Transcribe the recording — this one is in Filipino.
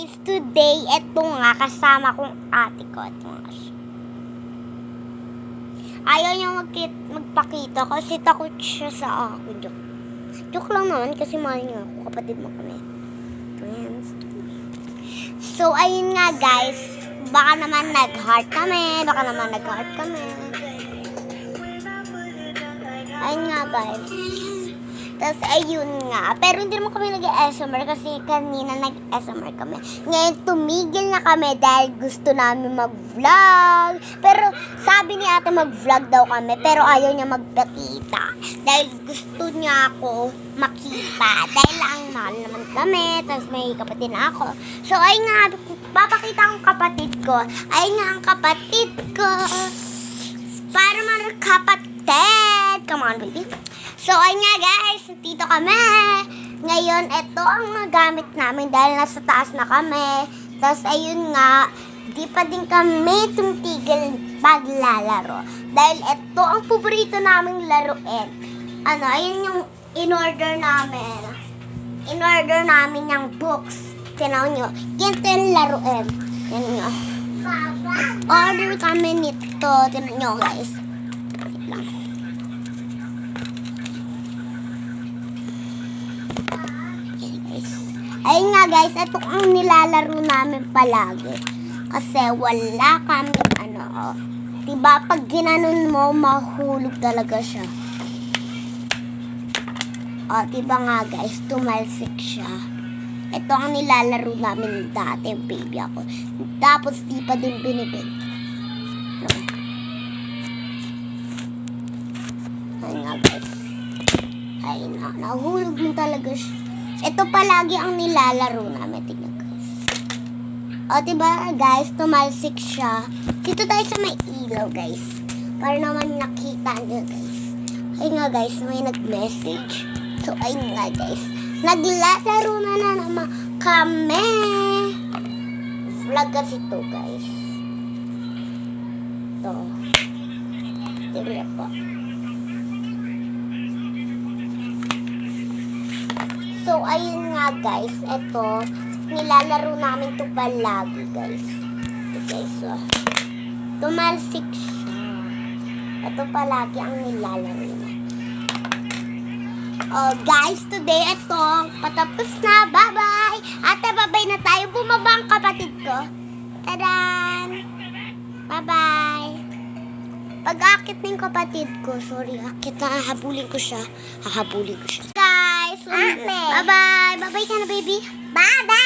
guys, today, eto nga, kasama kong ate ko. Eto nga siya. Ayaw niya magpakita kasi takot siya sa akin. Joke lang naman kasi mahal niya ako. Kapatid mo kami. Friends. So, ayun nga guys. Baka naman nag-heart kami. Ayun nga guys. Tapos ayun nga. Pero hindi naman kami nag-SMR kasi kanina nag-SMR kami. Ngayon tumigil na kami dahil gusto namin mag-vlog. Pero sabi ni ate mag-vlog daw kami pero ayaw niya magpakita. Dahil gusto niya ako makita. Dahil ang mahal naman kami. Tapos may kapatid na ako. So ayun nga. Papakita ang kapatid ko. Ayun nga ang kapatid ko. Para magkapatid. Come on baby. So, ayun nga guys, dito kami. Ngayon, ito ang magamit namin dahil nasa taas na kami. Tapos, ayun nga, di pa din kami tumtigil paglalaro. Dahil ito ang paborito naming laruin. Ayun yung in-order namin. In-order namin yung books. Tinaw nyo, ganito yung laruin. Yan nyo. Order kami nito. Tinaw nyo guys. Wait lang. Ayun nga guys, ito ang nilalaro namin palagi. Kasi wala kami diba pag ginanon mo, mahulog talaga siya. Diba nga guys, tumalsik siya. Ito ang nilalaro namin dati, baby ako. Tapos di pa din binibig. Ayun nga guys. Ayun na, nahulog mo talaga siya. Ito palagi ang nilalaro namin. Tingnan guys. Diba guys, tumalsik siya. Dito tayo sa may ilaw guys. Para naman nakita nyo guys. Ayun nga guys, may nag-message. So ayun nga guys. Naglalaro na naman kami. Vlog kasi to guys. Ito. Tignan po. So, ayun nga guys, ito, nilalaro namin ito palagi guys. Ito guys, tumalsik siya. Ito palagi ang nilalaro na. Guys, today ito, patapos na. Bye-bye! Ate, bye-bye na tayo. Bumaba ang kapatid ko. Tadan! Bye-bye! Pag-akit ng kapatid ko, sorry, akit na, hahabulin ko siya. Guys, bye-bye. Bye-bye ka na, baby. Bye-bye.